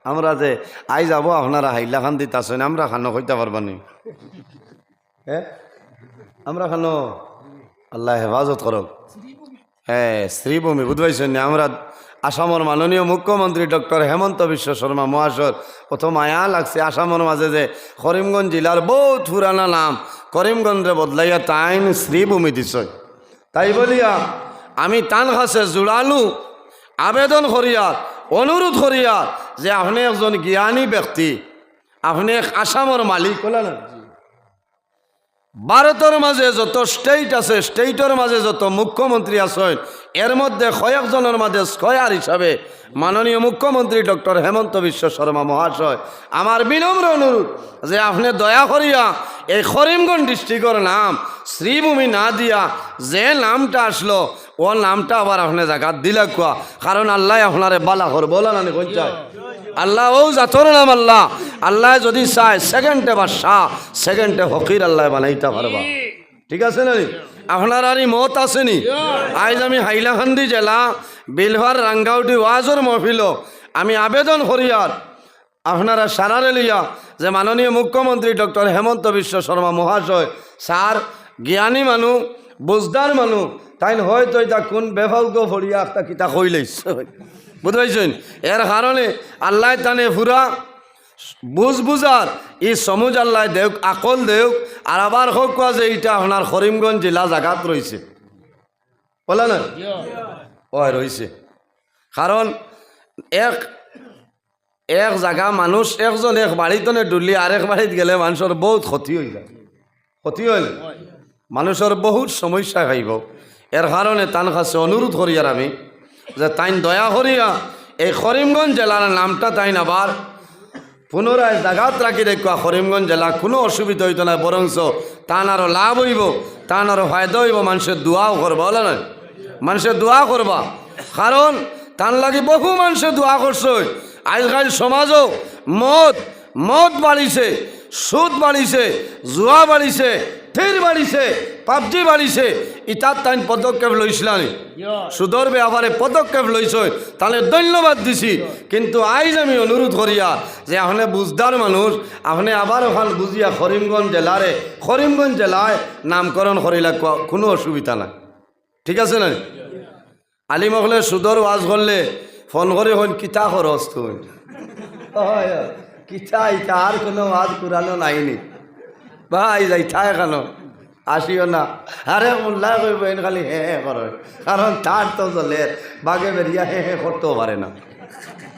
আমরা যে আই যাব আপনারা হাইলা খান দিতেছেন আমরা খানো হইতে পারবানি হ্যাঁ আমরা খানো আল্লাহ হেফাজত করক হ্যাঁ শ্রীভূমি বুঝবাইছেন না আমরা আসামের মাননীয় মুখ্যমন্ত্রী ডক্টর হেমন্ত বিশ্ব শর্মা মহাশয় প্রথম আয়া লাগছে আসামের মাঝে যে করিমগঞ্জ জেলার বহুত পুরানা নাম করিমগঞ্জে বদলাইয়া তাইন শ্রীভূমি দিছ তাই বলিয়া আমি তান কাছে জোড়ালু আবেদন করিয়া অনুরোধ করিয়া যে আপনি একজন জ্ঞানী ব্যক্তি আপনি আসামের মালিক হল না ভারতের মাঝে যত স্টেট আছে স্টেটের মাঝে যত মুখ্যমন্ত্রী আছেন এর মধ্যে কয়েকজনের মাঝে স্কয়ার হিসাবে মাননীয় মুখ্যমন্ত্রী ডক্টর হেমন্ত বিশ্ব শর্মা মহাশয় আমার বিনম্র অনুরোধ যে আপনি দয়া করিয়া এই করিমগঞ্জ ডিস্ট্রিক্টের নাম শ্রীভূমি না দিয়া যে নামটা আসলো ও নামটা আবার আপনি জায়গাত দিলে কোয়া কারণ আল্লাহ আপনারে বালা কর বলা না কই যায় আল্লাহ ও জাতর নাম আল্লাহ আল্লাহ যদি চায় সেকেন্ডে বাদশাহ সেকেন্ডে ফকির আল্লাহ বানাইতে পারবা ঠিক আছে না আপনার আর মত আসেনি আজ আমি হাইলাকান্দি জেলা বিলভার রাঙ্গাউটি ওয়াজর মহফিল আমি আবেদন করিয়ার আপনারা সারারে লিয়া যে মাননীয় মুখ্যমন্ত্রী ডক্টর হেমন্ত বিশ্ব শর্মা মহাশয় স্যার জ্ঞানী মানুষ বুঝদার মানুষ তাই হয়তো এটা কোন বেফাউকে ফরিয়া একটা কিতা কই লাইছে বুঝাইছেন এর কারণে আল্লাহ তানে ফুরা বুঝার ই সমুজ আল্লাহ দেউক আকল দেউক আর আবার হোক কোয়া যে এইটা আপনার করিমগঞ্জ জেলা জায়গাত রয়েছে বলে না ওই রয়েছে কারণ এক এক জায়গা মানুষ একজন এক বাড়িতনে ডুলি আরেক বাড়িত গেলে মানুষের বহুত ক্ষতি হয়ে যায় ক্ষতি হইল মানুষের বহুত সমস্যা খাইব এর কারণে তার কাছে অনুরোধ করি আর আমি যে তাই দয়া করিয়া এই করিমগঞ্জ জেলার নামটা তাই আবার পুনরায় জাগাত রাখি দেখা করিমগঞ্জ জেলা কোনো অসুবিধা হইতো না বরঞ্চ তান আরও লাভ হইব তান আরও ফায়দা হইব মানুষের দোয়াও করবা বলে না মানুষের দোয়া করবা কারণ তান লাগি বহু মানুষের দোয়া করছে আজকাল সমাজও মদ বাড়িছে সুদ বাড়িছে জুয়া বাড়িছে ফির বাড়িছে পাবজি বাড়িছে ইতার তাই পদক্ষেপ লইছিলাম সুদর ব্যাপারে পদক্ষেপ লইছ তাহলে ধন্যবাদ দিছি কিন্তু আইজ আমি অনুরোধ করিয়া যে আপনি বুঝদার মানুষ আপনি আবার ওখান বুঝিয়া করিমগঞ্জ জেলায় নামকরণ করিলা কোনো অসুবিধা নাই ঠিক আছে না আলী মহলে সুদর ওয়াজ করলে ফোন করে হন কিতা খরচ তুই কিতা ইটা আর কোনো ওয়াজ কুরানো নাইনি ভাই যাই থায় কেন আসিও না আরে মোল্লা করব এন খালি হে হে কর কারণ তার তো জলের বাগে বেরিয়া হে হে করতেও পারে না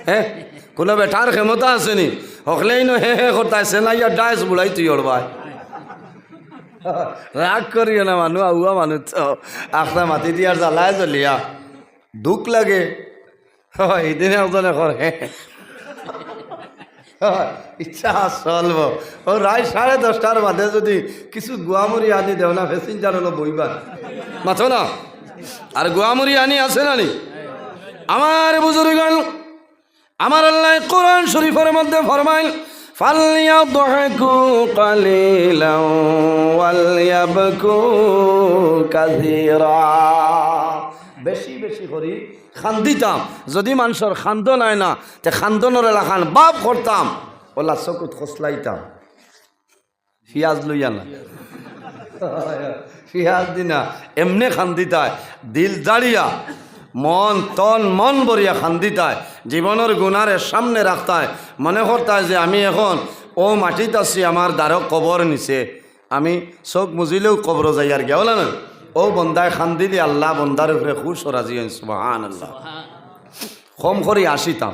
হ্যাঁ কোনো বেটার ক্ষমতা আসেনি হকলেই নো হে হে করতে আসে না ইয়া ডাইস বুড়াই তুই ওরবাই রাগ করিও না মানুষ আউয়া মানুষ তো আখটা মাতি দিয়ার জ্বালায় জ্বলিয়া দুঃখ লাগে এইদিনে একজনে কর হে ইচ্ছা চলব ও রায় 10:30 বাদে যদি কিছু গুয়ামুড়ি আনি দেও না প্যাসেঞ্জার হলো বইবার মাথো না আর গুয়ামুড়ি আনি আছে না নি আমার বুজুর্গ আমার আল্লাহ কোরআন শরীফের মধ্যে ফরমাইল ফালইয়াদহকু কালিলান ওয়ালইয়াবকু কাসীরা বেশি বেশি করি খান্দিতাম যদি মানুষের খান্দ নাই না তে খান্দনের এলাকান বাপ করতাম ওলা চকুত খসলাইতাম পিঁয়াজ লইয়া না পিঁয়াজ দিনা এমনে খান্দিতায় দিল দাঁড়িয়া মন ভরিয়া খান্দিতায় জীবনের গুণারে সামনে রাখতায় মনে করতায় যে আমি এখন ও মাটিত আছি আমার দ্বারক কবর নিছে আমি চোখ মুজিলেও কবর যাই আর গেল না ও বন্দায় খান্দি দি আল্লাহ বন্দার উপরে খুশ রাজি সুবহানাল্লাহ কম করি হাসিতাম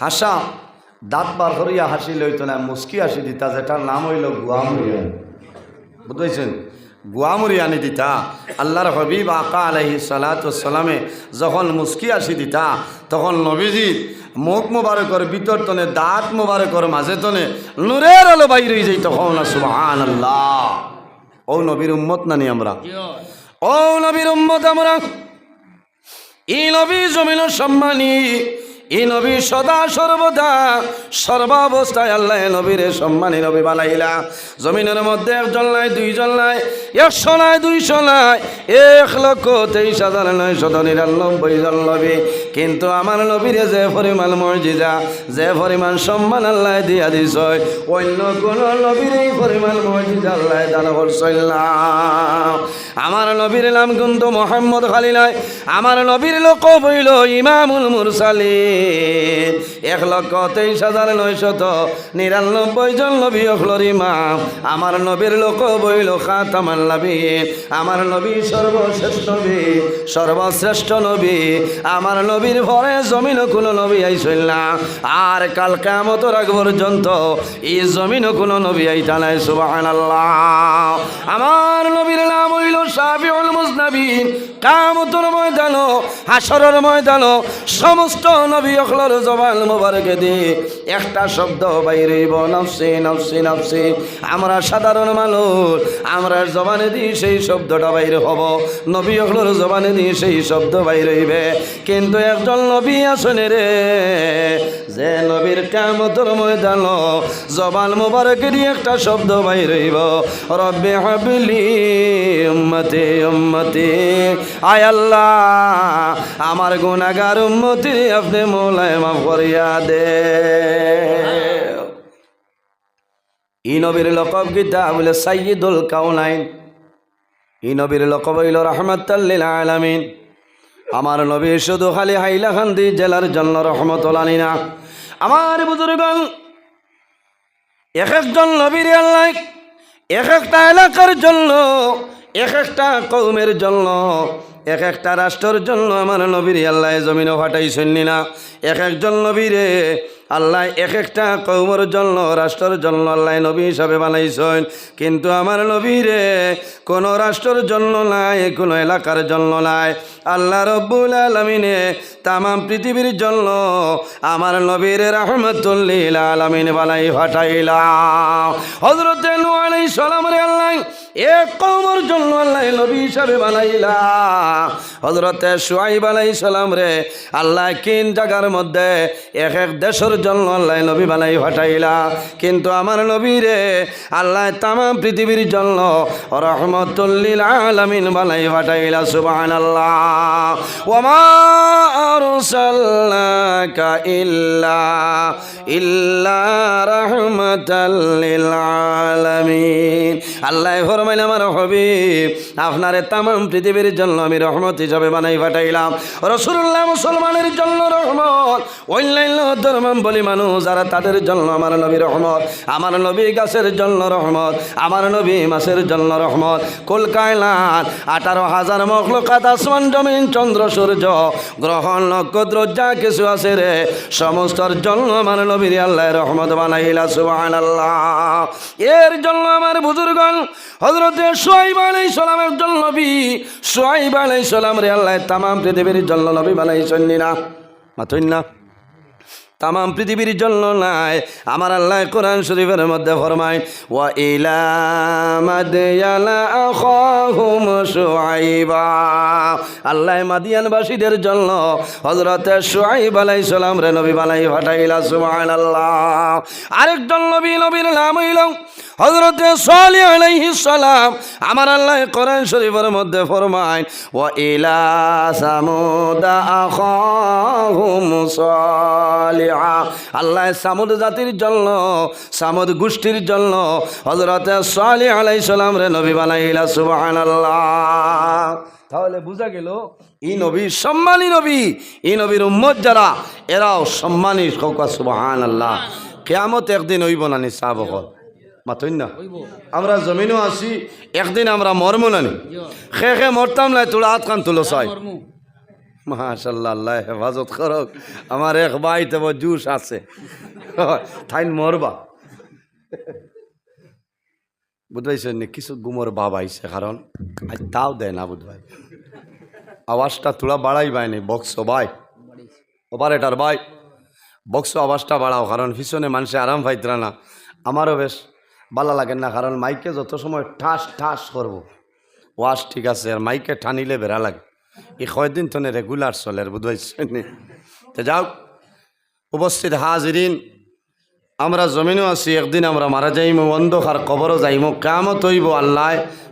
হাসা দাঁত বার করিয়া হাসি লইতো না মুস্কি হাসি দিতা যেটার নাম হইল গুয়ামুড়ি বুঝতেছেন গুয়ামুড়ি আনি দিতা আল্লাহর হবিব আকা আলাইহিস সালাতু ওয়াস সালামে যখন মুস্কি হাসি দিতা তখন নবীজির মুখ মুবারকের ভিতর তনে দাঁত মুবারকের মাঝে তনে নূরের আলো বাইর হয়ে যাইত তখন সুবহানাল্লাহ ও নবীর উম্মত নানি আমরা ও নবীর উম্মত আমরা এই নবী জমিনের সম্মানী এই নবী সদা সর্বদা সর্বাবস্থায় আল্লাহ নবীরে সম্মানী নবী বানাইলা। জমিনের মধ্যে একজন নাই, দুইজন নাই, 100 নাই, 200 নাই, 1,23,999 জন নবী। কিন্তু আমার নবীরে যে পরিমাণ মর্যাদা, যে পরিমাণ সম্মান আল্লাহ দিয়া দিছ, অন্য কোন নবীর এই পরিমাণ মর্যাদা আল্লাহ দান করছেন না। আমার নবীর নাম কিন্তু মোহাম্মদ খালি নয়, আমার নবীর লোক বইল ইমামুল মুরসালিন। 1,23,999 জন নবী অখলর ইমাম। আমার নবীর লোক বইল খাতামান নবিয়্যিন। আমার নবী সর্বশ্রেষ্ঠ নবী, সর্বশ্রেষ্ঠ নবী। আমার নবীর পরে জমিন কোনো নবী আইসইল না, আর কাল কিয়ামতের আগ পর্যন্ত এই জমিন কোনো নবী আইতা নাই। সুবহানাল্লাহ। আমার নবীর নাম হইল শাফিউল মুজনাবিন। কিয়ামতের ময়দান, হাসরের ময়দান সমস্ত নবী অখলর জবান মোবারকে দিয়ে একটা শব্দ বাইরেইব, নফসি নফসি নফসি। আমরা সাধারণ মানুষ, আমরা জবানে দিয়ে সেই শব্দটা বাইরে হব, নবী অখলর জবানে দিয়ে সেই শব্দ বাইরে হইবে। কিন্তু একজন নবী আছেন রে, যে নবীর কিয়ামতের ময়দান জবান মোবারকে দিয়ে একটা শব্দ বাইরে হইব, রব্বি হাবলি উম্মতি উম্মতি। আয় আল্লাহ, আমার গুনাহগার উম্মতি আপনি মওলায় মাফ করিয়া দে। এই নবীর লকব গীতা বলে সাইয়্যিদুল কাউনাইন। এই নবীর লকব হইল রাহমাতাল লিল আলামিন। আমার নবী শুধু খালি হাইলাকান্দি জেলার জন্য রহমতুল আলিনা। আমার বুজুর্গণ, এক একজন নবীর আল্লাহ এক একটা এলাকার জন্য, এক একটা কওমের জন্য, এক একটা রাষ্ট্রের জন্য আমার নবীর আল্লাহ জমিনে ফাটাইছেন না। এক একজন নবীরে আল্লাহ এক একটা কওমের জন্য, রাষ্ট্রের জন্য আল্লাহ নবী হিসাবে বানাইছেন। কিন্তু আমার নবীরে কোনো রাষ্ট্রের জন্য নাই, কোনো এলাকার জন্য নাই। আল্লাহ রব্বুল আলামিনে তামাম পৃথিবীর জন্য আমার নবীর রাহমাতুল লিল আলামিন বানাই ফাটাইলা। হযরত নূহ আলাইহিস সালামের আল্লাহ এক কওমের জন্য আল্লাহ নবী হিসাবে বানাইলা। হযরত শুআইব আলাইহিস সালাম রে আল্লাহ কিন জায়গার মধ্যে এক এক দেশের জন্য আল্লাহ নবী বানাই ফাটাইলা। কিন্তু আমার নবীরে আল্লাহ তামাম পৃথিবীর জন্য রাহমাতুল লিল আলামিন বানাই ফাটাইলা। সুবহানাল্লাহ। ওয়া মা আরসালনাকা ইল্লা রাহমাতাল লিল আলামিন। আল্লাহ ফরমাইল, আমার হাবিব আপনারে তামাম পৃথিবীর জন্য আমি রহমত হিসাবে বানাই পাঠাইলাম। রাসূলুল্লাহ মুসলমানের জন্য রহমত, অন্যান্য ধর্মাবলী মানুষ যারা তাদের জন্য আমার নবী রহমত। আমার নবী গাছের জন্য রহমত, আমার নবী মাছের জন্য রহমত। কুল কায়নাত 18,000 মখলুকাত, আসমান জমিন চন্দ্র সূর্য গ্রহ নক্ষত্র যা কিছু আছে রে, সমস্তর জন্য আমার নবীর আল্লাহ রহমত বানাইলা। সুবহানাল্লাহ। এর জন্য আমার বুজুর্গণ হযরত শুআইব আলাইহিস সালামের জন্য নবী শুআইব আলাইহিস সালাম রে আল্লাহ তামাম পৃথিবীর জন্য নবী বানাইছেন না, মাথুন না, তামাম পৃথিবীর জন্য নাই। আমার আল্লাহ কোরআন শরীফের মধ্যে ফরমায়, ওয়া ইলা মাদয়ানা আখাহুম শুআইবা। আল্লাহ মাদিয়ানবাসীদের জন্য হযরত শুআইব আলাইহিস সালাম রে নবী বানাই পাঠাইলা। সুবহানাল্লাহ। আরেকজন নবী, নবীর নাম হইল হযরত সালেহ আলাইহিস সালাম। আমার আল্লাহ কোরআন শরীফের মধ্যে ফরমায়, ওয়া ইলা সামুদ আখাহুম সালিহ। আল্লাহ সামুদ জাতির জন্য, সামুদ গোষ্ঠীর জন্য হযরত সালেহ আলাইহিস সালাম রে নবী বানাইলা। সুবহানাল্লাহ। তাহলে বুঝা গেল এই নবী সম্মানী নবী, এই নবীর উম্মত যারা এরাও সম্মানী। সুবহানাল্লাহ। কিয়ামত একদিন হইব না নি সাহাবগণ, মাথুন না। আমরা জমিনও আছি, একদিন আমরা মরমু না নি। খে মরতাম না, তোলা হাত কান তুলো চাই। মাশাআল্লাহ, আল্লাহ হেফাজত করক। আমার এক ভাই তো জুস আছে, তাই মরবা বুঝবাইছেন নি। কিছু গুমর বাবা আইছে, কারণ আজ তাও দেয় না বুঝবাই। আওয়াজটা তোলা বাড়াই বাইনি, বক্স ভাই, অপারেটার ভাই বক্স আওয়াজটা বাড়াও, কারণ পিছনে মানুষে আরাম পাইতরা না। আমারও বেশ ভালো লাগে না, কারণ মাইকে যত সময় ঠাস ঠাস করবো ওয়াজ ঠিক আছে, আর মাইকে ঠানিলে বেড়া লাগে। এই কয়দিন তো রেগুলার চলে, বুঝবাইছেন। তো যাও, উপস্থিত হাজিরিন, আমরা জমিনও আছি, একদিন আমরা মারা যাইমু, অন্ধকার কবরও যাইমু, কিয়ামত হইব, আল্লাহ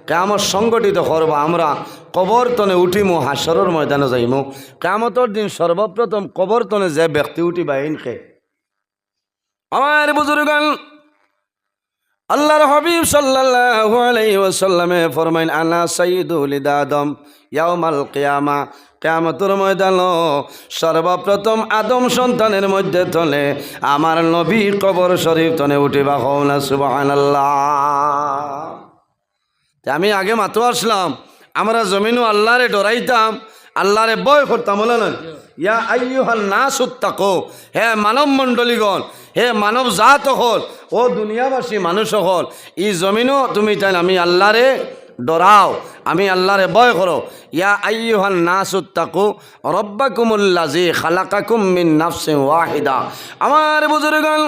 কিয়ামত সংগঠিত করব, আমরা কবর তনে উঠিমু, হাসরের ময়দানে যাইমু। কিয়ামতের দিন সর্বপ্রথম কবর তনে যে ব্যক্তি উঠিবা ইনকে আমার বুজুর্গান, আল্লাহর হাবিব সাল্লাল্লাহু আলাইহি ওয়াসাল্লামে ফরমাইন, আনা সাইয়্যিদুল আদম ইয়াউমাল কিয়ামা, কিয়ামতের ময়দানে সর্বপ্রথম আদম সন্তানের মধ্যে তলে আমার নবী কবর শরীফ তনে উঠিবা, কওনা সুবহানাল্লাহ। আমি আগে মাতো আসলাম, আমরা জমিনও আল্লাহরে ডরাইতাম, আল্লাহরে ভয় করতাম, বলে না, ইয়া আইয়ুহান নাসুত্তাকু, হে মানব মণ্ডলীগণ, হে মানব জাত হল, ও দুনিয়াবাসী মানুষ হল, ই জমিনও তুমি তাই আমি আল্লাহরে ডরাও, আমি আল্লাহরে ভয় করো। ইয়া আইয়ুহান নাসুত্তাকু রব্বাকুমুল্লাযী খালাকাকুম মিন নাফসিন ওয়াহিদা। আমার বুজুর্গণ,